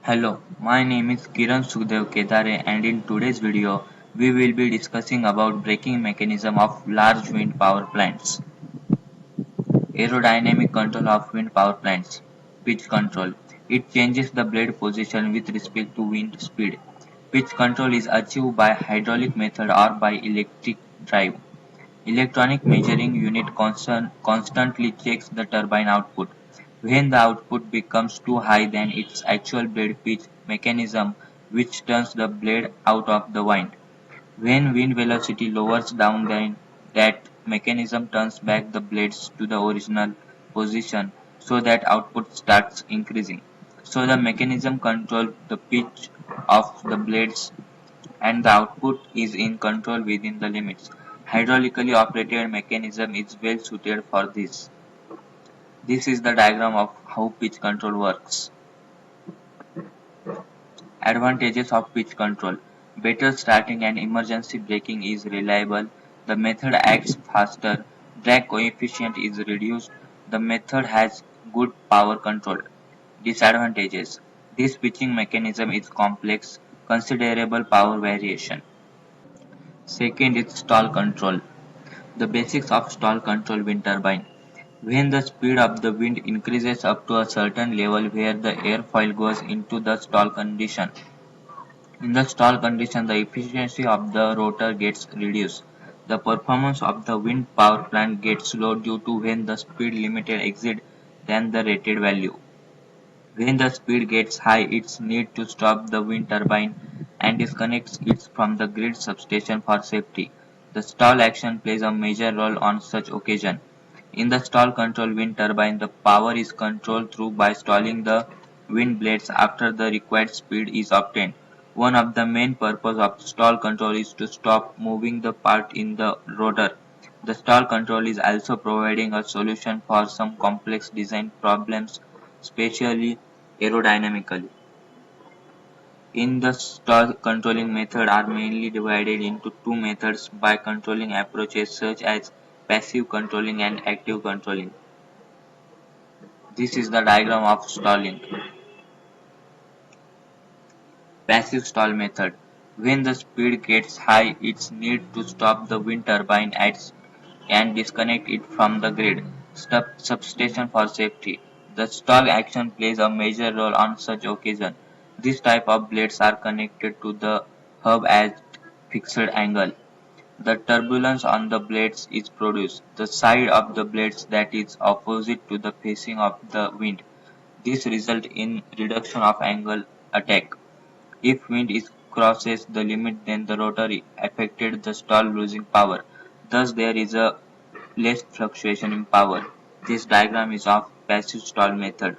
Hello, my name is Kiran Sukhdev Kedare and in today's video we will be discussing about braking mechanism of large wind power plants. Aerodynamic control of wind power plants. Pitch control. It changes the blade position with respect to wind speed. Pitch control is achieved by hydraulic method or by electric drive. Electronic measuring unit constantly checks the turbine output. When the output becomes too high than its actual blade pitch mechanism which turns the blade out of the wind. When wind velocity lowers down then that mechanism turns back the blades to the original position so that output starts increasing. So the mechanism controls the pitch of the blades and the output is in control within the limits. Hydraulically operated mechanism is well suited for this. This is the diagram of how pitch control works. Advantages of pitch control. Better starting and emergency braking is reliable. The method acts faster. Drag coefficient is reduced. The method has good power control. Disadvantages. This pitching mechanism is complex, considerable power variation. Second is stall control. The basics of stall control wind turbine. When the speed of the wind increases up to a certain level where the airfoil goes into the stall condition. In the stall condition, the efficiency of the rotor gets reduced. The performance of the wind power plant gets low due to when the speed limit exceeds than the rated value. When the speed gets high, it's need to stop the wind turbine and disconnect it from the grid substation for safety. The stall action plays a major role on such occasion. In the stall control wind turbine, the power is controlled through by stalling the wind blades after the required speed is obtained. One of the main purpose of stall control is to stop moving the part in the rotor. The stall control is also providing a solution for some complex design problems, especially aerodynamically. In the stall controlling method are mainly divided into two methods by controlling approaches such as passive controlling and active controlling. This is the diagram of stalling. Passive stall method. When the speed gets high, it's need to stop the wind turbine and disconnect it from the grid substation for safety. The stall action plays a major role on such occasion. This type of blades are connected to the hub at fixed angle. The turbulence on the blades is produced, the side of the blades that is opposite to the facing of the wind. This results in reduction of angle attack. If wind is crosses the limit then the rotor affected the stall losing power. Thus there is a less fluctuation in power. This diagram is of passive stall method.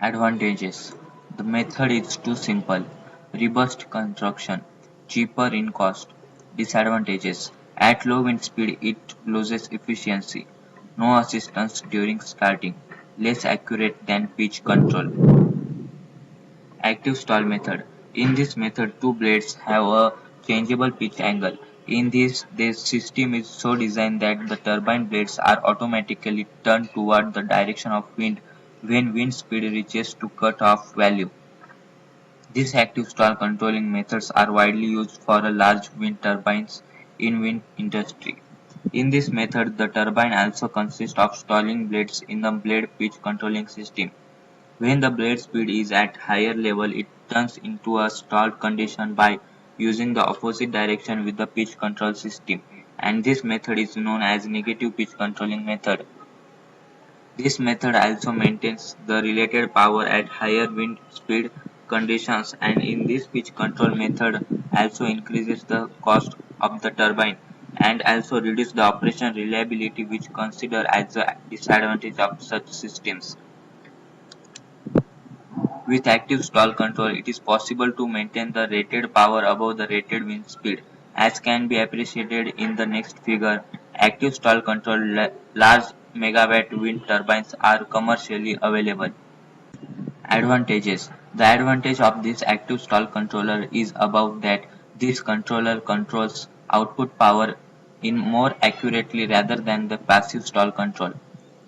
Advantages. The method is too simple. Robust construction. Cheaper in cost. Disadvantages. At low wind speed it loses efficiency. No assistance during starting. Less accurate than pitch control. Active stall method. In this method, two blades have a changeable pitch angle. In this system is so designed that the turbine blades are automatically turned toward the direction of wind when wind speed reaches to cut-off value. These active stall controlling methods are widely used for a large wind turbines in wind industry. In this method, the turbine also consists of stalling blades in the blade pitch controlling system. When the blade speed is at higher level, it turns into a stalled condition by using the opposite direction with the pitch control system, and this method is known as negative pitch controlling method. This method also maintains the related power at higher wind speed conditions, and in this pitch control method also increases the cost of the turbine and also reduce the operation reliability, which considered as a disadvantage of such systems. With active stall control, it is possible to maintain the rated power above the rated wind speed. As can be appreciated in the next figure, active stall control large megawatt wind turbines are commercially available. Advantages. The advantage of this active stall controller is above that this controller controls output power in more accurately rather than the passive stall control.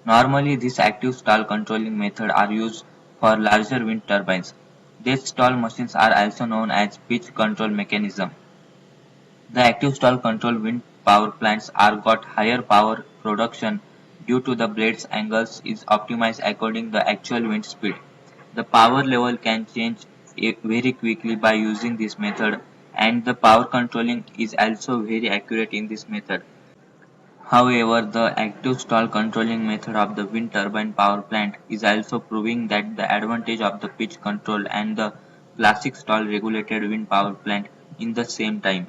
Normally, these active stall controlling methods are used for larger wind turbines. These stall machines are also known as pitch control mechanism. The active stall control wind power plants are got higher power production due to the blades angles is optimized according the actual wind speed. The power level can change very quickly by using this method, and the power controlling is also very accurate in this method. However, the active stall controlling method of the wind turbine power plant is also proving that the advantage of the pitch control and the classic stall regulated wind power plant in the same time.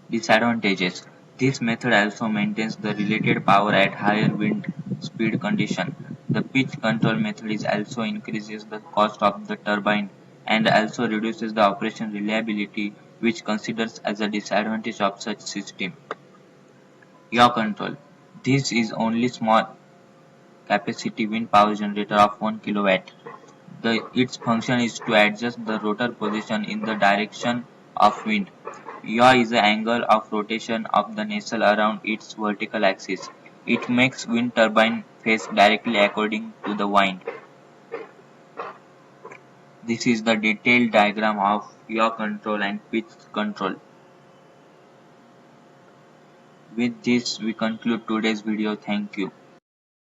Disadvantages: this method also maintains the related power at higher wind speed condition. The pitch control method is also increases the cost of the turbine and also reduces the operation reliability, which considers as a disadvantage of such system. Yaw control: this is only small capacity wind power generator of 1 kilowatt. Its function is to adjust the rotor position in the direction of wind. Yaw is the angle of rotation of the nacelle around its vertical axis. It makes wind turbine face directly according to the wind. This is the detailed diagram of yaw control and pitch control. With this, we conclude today's video. Thank you.